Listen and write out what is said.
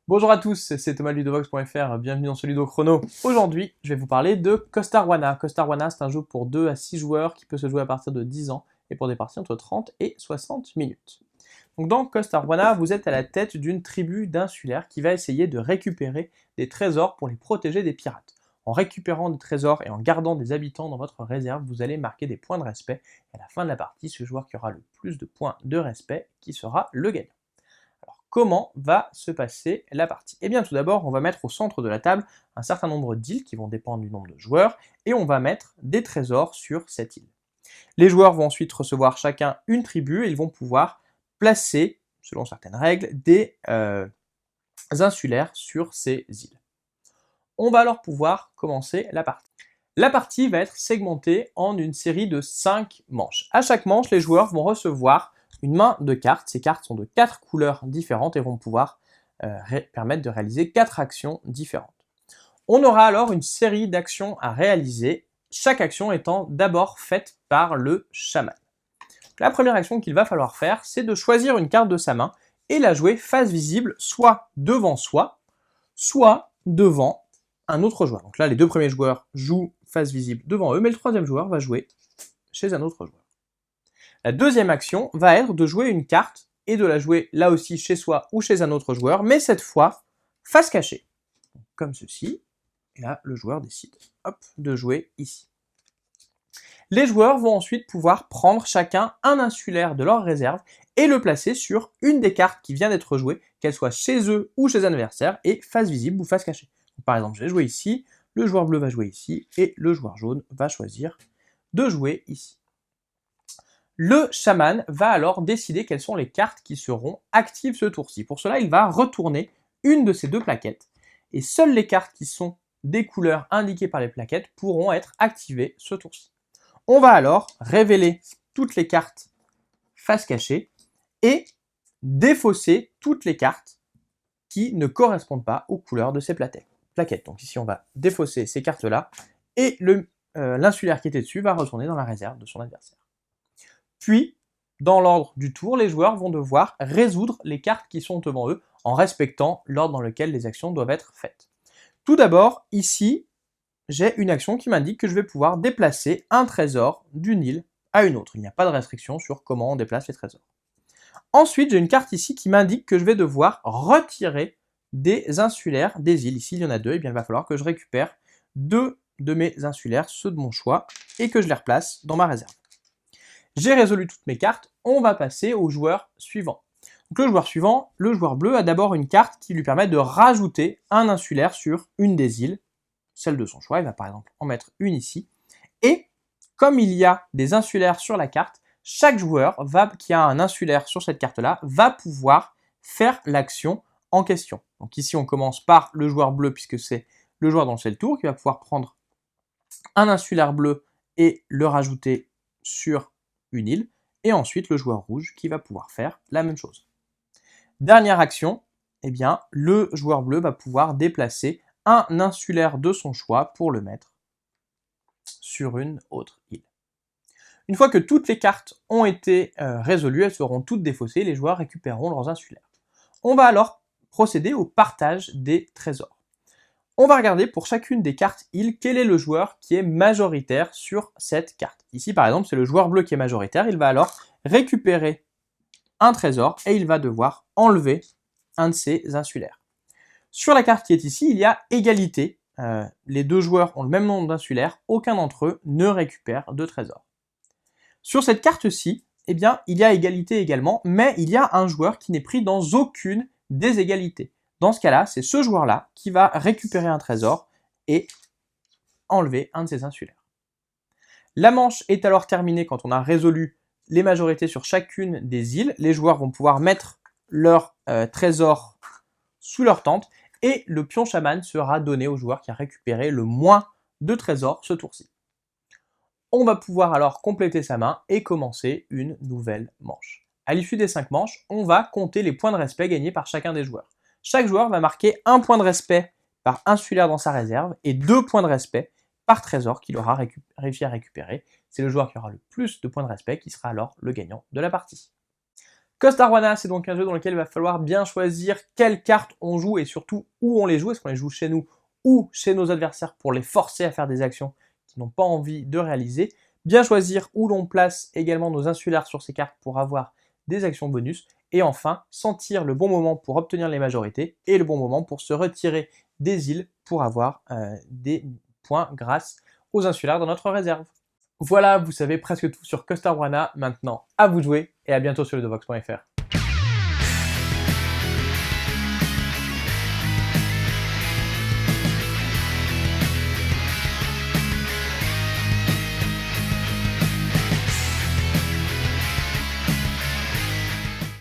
Bonjour à tous, c'est Thomas de Ludovox.fr, bienvenue dans ce Ludo Chrono. Aujourd'hui, je vais vous parler de Costarwana. Costarwana, c'est un jeu pour 2 à 6 joueurs qui peut se jouer à partir de 10 ans et pour des parties entre 30 et 60 minutes. Donc dans Costarwana, vous êtes à la tête d'une tribu d'insulaires qui va essayer de récupérer des trésors pour les protéger des pirates. En récupérant des trésors et en gardant des habitants dans votre réserve, vous allez marquer des points de respect. Et à la fin de la partie, ce joueur qui aura le plus de points de respect qui sera le gagnant. Comment va se passer la partie? Eh bien tout d'abord, on va mettre au centre de la table un certain nombre d'îles qui vont dépendre du nombre de joueurs, et on va mettre des trésors sur cette île. Les joueurs vont ensuite recevoir chacun une tribu, et ils vont pouvoir placer, selon certaines règles, des insulaires sur ces îles. On va alors pouvoir commencer la partie. La partie va être segmentée en une série de 5 manches. À chaque manche, les joueurs vont recevoir une main de cartes. Ces cartes sont de 4 couleurs différentes et vont pouvoir permettre de réaliser 4 actions différentes. On aura alors une série d'actions à réaliser, chaque action étant d'abord faite par le chaman. La première action qu'il va falloir faire, c'est de choisir une carte de sa main et la jouer face visible, soit devant soi, soit devant un autre joueur. Donc là, les deux premiers joueurs jouent face visible devant eux, mais le troisième joueur va jouer chez un autre joueur. La deuxième action va être de jouer une carte et de la jouer là aussi chez soi ou chez un autre joueur, mais cette fois face cachée, comme ceci. Et là, le joueur décide de jouer ici. Les joueurs vont ensuite pouvoir prendre chacun un insulaire de leur réserve et le placer sur une des cartes qui vient d'être jouée, qu'elle soit chez eux ou chez un adversaire, et face visible ou face cachée. Donc, par exemple, je vais jouer ici, le joueur bleu va jouer ici, et le joueur jaune va choisir de jouer ici. Le chaman va alors décider quelles sont les cartes qui seront actives ce tour-ci. Pour cela, il va retourner une de ces deux plaquettes, et seules les cartes qui sont des couleurs indiquées par les plaquettes pourront être activées ce tour-ci. On va alors révéler toutes les cartes face cachée et défausser toutes les cartes qui ne correspondent pas aux couleurs de ces plaquettes. Donc ici, on va défausser ces cartes-là et l'insulaire qui était dessus va retourner dans la réserve de son adversaire. Puis, dans l'ordre du tour, les joueurs vont devoir résoudre les cartes qui sont devant eux en respectant l'ordre dans lequel les actions doivent être faites. Tout d'abord, ici, j'ai une action qui m'indique que je vais pouvoir déplacer un trésor d'une île à une autre. Il n'y a pas de restriction sur comment on déplace les trésors. Ensuite, j'ai une carte ici qui m'indique que je vais devoir retirer des insulaires des îles. Ici, il y en a deux, et bien il va falloir que je récupère deux de mes insulaires, ceux de mon choix, et que je les replace dans ma réserve. J'ai résolu toutes mes cartes, on va passer au joueur suivant. Donc le joueur suivant, le joueur bleu, a d'abord une carte qui lui permet de rajouter un insulaire sur une des îles, celle de son choix. Il va par exemple en mettre une ici. Et comme il y a des insulaires sur la carte, chaque joueur qui a un insulaire sur cette carte-là va pouvoir faire l'action en question. Donc ici, on commence par le joueur bleu, puisque c'est le joueur dont c'est le tour, qui va pouvoir prendre un insulaire bleu et le rajouter sur une île, et ensuite le joueur rouge qui va pouvoir faire la même chose. Dernière action, eh bien, le joueur bleu va pouvoir déplacer un insulaire de son choix pour le mettre sur une autre île. Une fois que toutes les cartes ont été résolues, elles seront toutes défaussées, les joueurs récupéreront leurs insulaires. On va alors procéder au partage des trésors. On va regarder pour chacune des cartes îles quel est le joueur qui est majoritaire sur cette carte. Ici par exemple, c'est le joueur bleu qui est majoritaire, il va alors récupérer un trésor et il va devoir enlever un de ses insulaires. Sur la carte qui est ici, il y a égalité. Les deux joueurs ont le même nombre d'insulaires, aucun d'entre eux ne récupère de trésor. Sur cette carte-ci, eh bien, il y a égalité également, mais il y a un joueur qui n'est pris dans aucune des égalités. Dans ce cas-là, c'est ce joueur-là qui va récupérer un trésor et enlever un de ses insulaires. La manche est alors terminée quand on a résolu les majorités sur chacune des îles. Les joueurs vont pouvoir mettre leur trésor sous leur tente et le pion chaman sera donné au joueur qui a récupéré le moins de trésors ce tour-ci. On va pouvoir alors compléter sa main et commencer une nouvelle manche. À l'issue des 5 manches, on va compter les points de respect gagnés par chacun des joueurs. Chaque joueur va marquer 1 point de respect par insulaire dans sa réserve et 2 points de respect par trésor qu'il aura réussi à récupérer. C'est le joueur qui aura le plus de points de respect qui sera alors le gagnant de la partie. Costa Aruana, c'est donc un jeu dans lequel il va falloir bien choisir quelles cartes on joue et surtout où on les joue. Est-ce qu'on les joue chez nous ou chez nos adversaires pour les forcer à faire des actions qu'ils n'ont pas envie de réaliser. Bien choisir où l'on place également nos insulaires sur ces cartes pour avoir des actions bonus. Et enfin, sentir le bon moment pour obtenir les majorités et le bon moment pour se retirer des îles pour avoir des points grâce aux insulaires dans notre réserve. Voilà, vous savez presque tout sur Costa Aruana. Maintenant, à vous de jouer et à bientôt sur ludovox.fr.